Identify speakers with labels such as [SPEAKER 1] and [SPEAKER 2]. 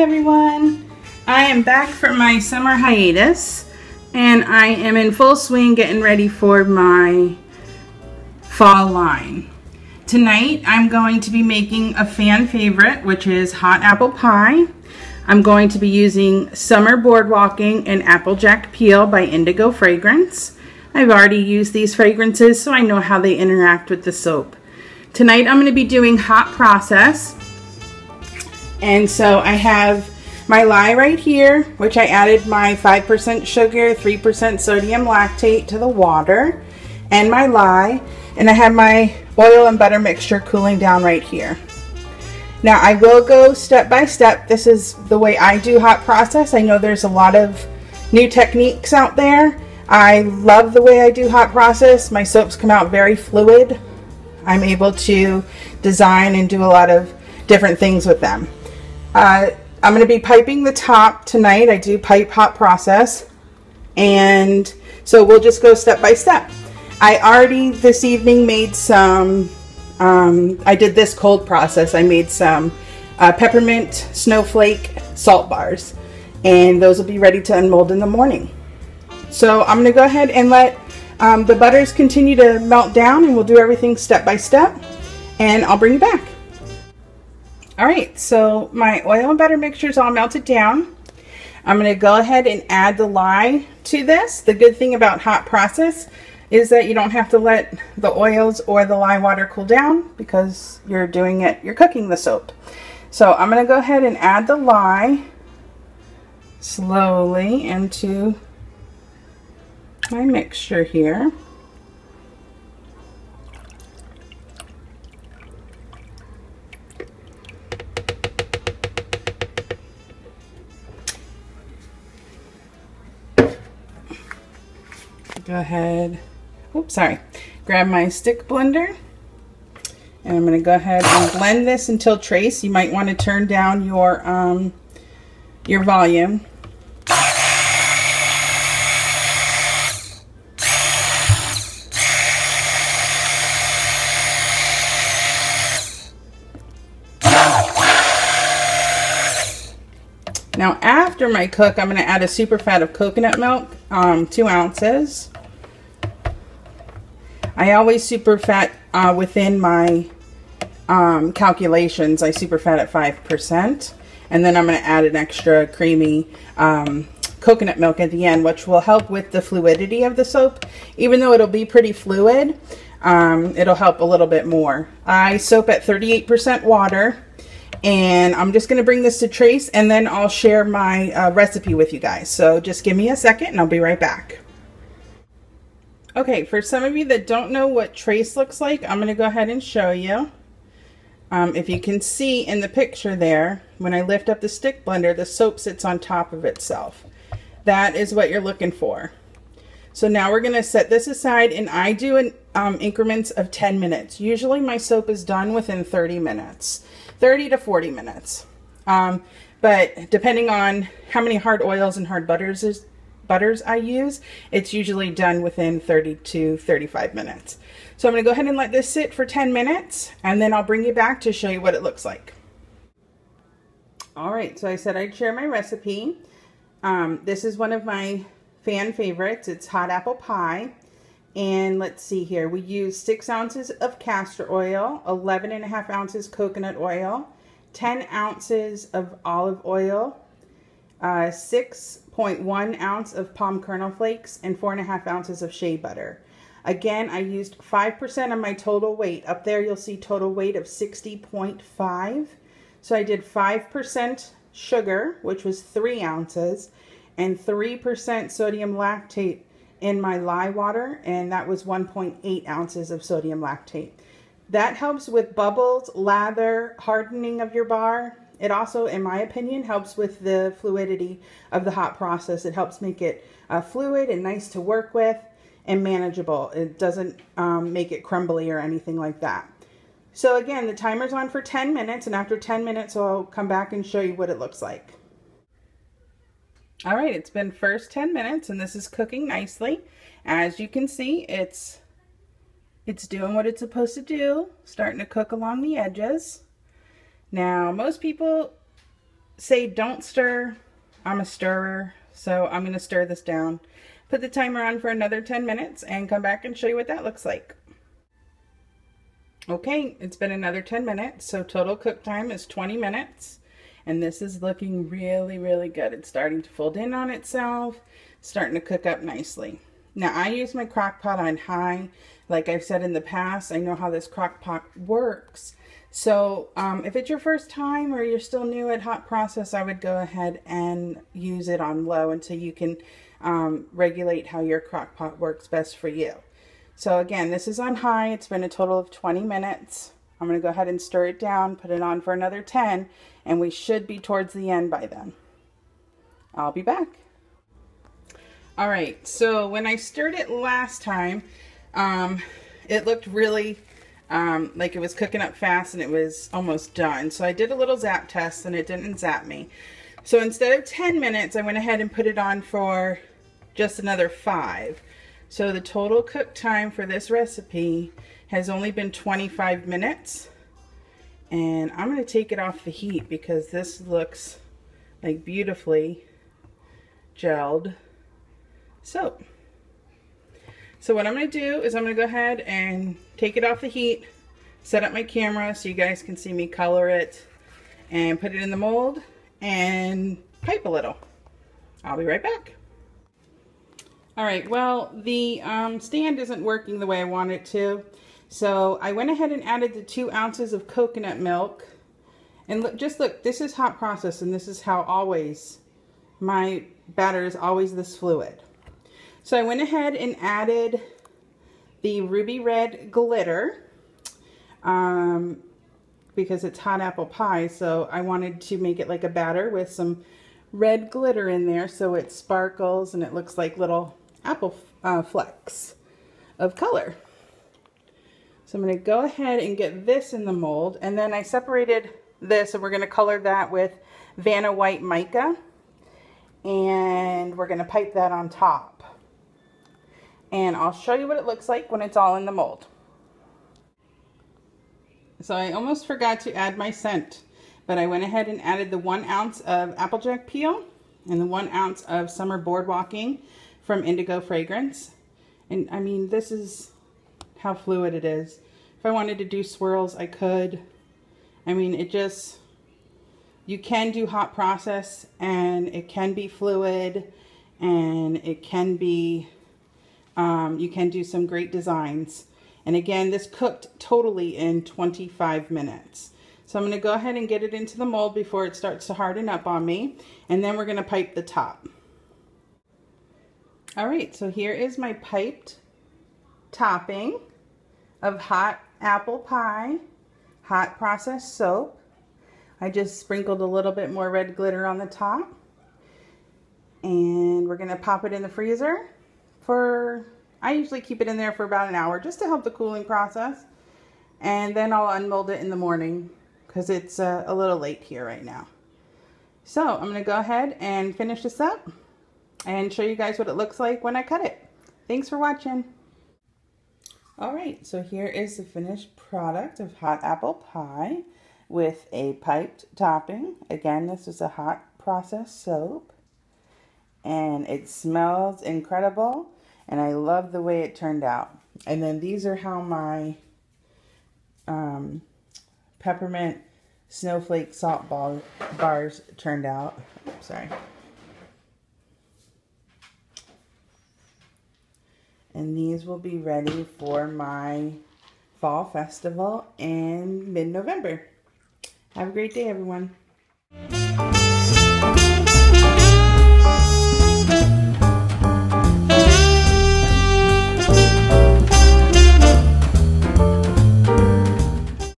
[SPEAKER 1] everyone. I am back from my summer hiatus and I am in full swing getting ready for my fall line. Tonight I'm going to be making a fan favorite, which is hot apple pie. I'm going to be using Summer Boardwalking and Applejack Peel by Indigo Fragrance. I've already used these fragrances, so I know how they interact with the soap. Tonight I'm going to be doing hot process. And so I have my lye right here, which I added my 5% sugar, 3% sodium lactate to the water, and my lye. And I have my oil and butter mixture cooling down right here. Now I will go step by step. This is the way I do hot process. I know there's a lot of new techniques out there. I love the way I do hot process. My soaps come out very fluid. I'm able to design and do a lot of different things with them. I'm going to be piping the top tonight. I do pipe hot process, and so we'll just go step by step. I already this evening made some, I did this cold process. I made some peppermint snowflake salt bars, and those will be ready to unmold in the morning. So I'm going to go ahead and let the butters continue to melt down, and we'll do everything step by step, and I'll bring you back. Alright, so my oil and butter mixture is all melted down. I'm going to go ahead and add the lye to this. The good thing about hot process is that you don't have to let the oils or the lye water cool down because you're cooking the soap. So I'm going to go ahead and add the lye slowly into my mixture here. Go ahead, oops, sorry, grab my stick blender, and I'm going to go ahead and blend this until trace. You might want to turn down your volume. Now after my cook, I'm going to add a super fat of coconut milk, 2 ounces. I always super fat within my calculations. I super fat at 5%. And then I'm going to add an extra creamy coconut milk at the end, which will help with the fluidity of the soap. Even though it'll be pretty fluid, it'll help a little bit more. I soap at 38% water. And I'm just going to bring this to trace, and then I'll share my recipe with you guys. So just give me a second and I'll be right back. Okay, for some of you that don't know what trace looks like, I'm going to go ahead and show you. If you can see in the picture there, when I lift up the stick blender, the soap sits on top of itself. That is what you're looking for. So now we're going to set this aside, and I do in increments of 10 minutes. Usually my soap is done within 30 minutes. 30 to 40 minutes. But depending on how many hard oils and hard butters I use, it's usually done within 30 to 35 minutes. So I'm going to go ahead and let this sit for 10 minutes, and then I'll bring you back to show you what it looks like. Alright, so I said I'd share my recipe. This is one of my fan favorites. It's hot apple pie. And let's see here, we use 6 ounces of castor oil, 11.5 ounces coconut oil, 10 ounces of olive oil, 6.1 ounce of palm kernel flakes, and 4.5 ounces of shea butter. Again, I used 5% of my total weight. Up there you'll see total weight of 60.5. So I did 5% sugar, which was 3 ounces, and 3% sodium lactate in my lye water, and that was 1.8 ounces of sodium lactate. That helps with bubbles, lather, hardening of your bar. It also, in my opinion, helps with the fluidity of the hot process. It helps make it fluid and nice to work with and manageable. It doesn't make it crumbly or anything like that. So again, the timer's on for 10 minutes, and after 10 minutes I'll come back and show you what it looks like. Alright, it's been first 10 minutes and this is cooking nicely. As you can see, it's doing what it's supposed to do, starting to cook along the edges. Now, most people say don't stir. I'm a stirrer, so I'm going to stir this down. Put the timer on for another 10 minutes and come back and show you what that looks like. Okay, it's been another 10 minutes, so total cook time is 20 minutes. And this is looking really, really good. It's starting to fold in on itself, starting to cook up nicely. Now, I use my crock pot on high. Like I've said in the past, I know how this crock pot works. So if it's your first time or you're still new at hot process, I would go ahead and use it on low until you can regulate how your crock pot works best for you. So again, this is on high. It's been a total of 20 minutes. I'm going to go ahead and stir it down, put it on for another 10, and we should be towards the end by then. I'll be back. All right, so when I stirred it last time, it looked really like it was cooking up fast and it was almost done. So I did a little zap test and it didn't zap me. So instead of 10 minutes, I went ahead and put it on for just another 5. So the total cook time for this recipe has only been 25 minutes. And I'm going to take it off the heat because this looks like beautifully gelled soap. So what I'm going to do is I'm going to go ahead and take it off the heat, set up my camera so you guys can see me color it, and put it in the mold and pipe a little. I'll be right back. Alright, well, the stand isn't working the way I want it to, so I went ahead and added the 2 ounces of coconut milk. And look, just look, this is hot process, and this is how always my batter is always this fluid. So I went ahead and added the ruby red glitter because it's hot apple pie, so I wanted to make it like a batter with some red glitter in there so it sparkles and it looks like little apple flecks of color. So I'm going to go ahead and get this in the mold, and then I separated this and we're going to color that with Vanna White Mica, and we're going to pipe that on top. And I'll show you what it looks like when it's all in the mold. So I almost forgot to add my scent, but I went ahead and added the 1 ounce of Applejack peel and the 1 ounce of Summer Boardwalking from Indigo Fragrance. And I mean, this is how fluid it is. If I wanted to do swirls, I could. I mean, it just, you can do hot process and it can be fluid and it can be, you can do some great designs. And again, this cooked totally in 25 minutes. So I'm going to go ahead and get it into the mold before it starts to harden up on me. And then we're going to pipe the top. All right, so here is my piped topping of hot apple pie, hot processed soap. I just sprinkled a little bit more red glitter on the top. And we're going to pop it in the freezer for, I usually keep it in there for about an hour just to help the cooling process. And then I'll unmold it in the morning because it's a little late here right now. So I'm going to go ahead and finish this up and show you guys what it looks like when I cut it. Thanks for watching. All right, so here is the finished product of hot apple pie with a piped topping. Again, this is a hot processed soap and it smells incredible and I love the way it turned out. And then these are how my peppermint snowflake salt bars turned out. Oops, sorry. And these will be ready for my fall festival in mid-November. Have a great day, everyone.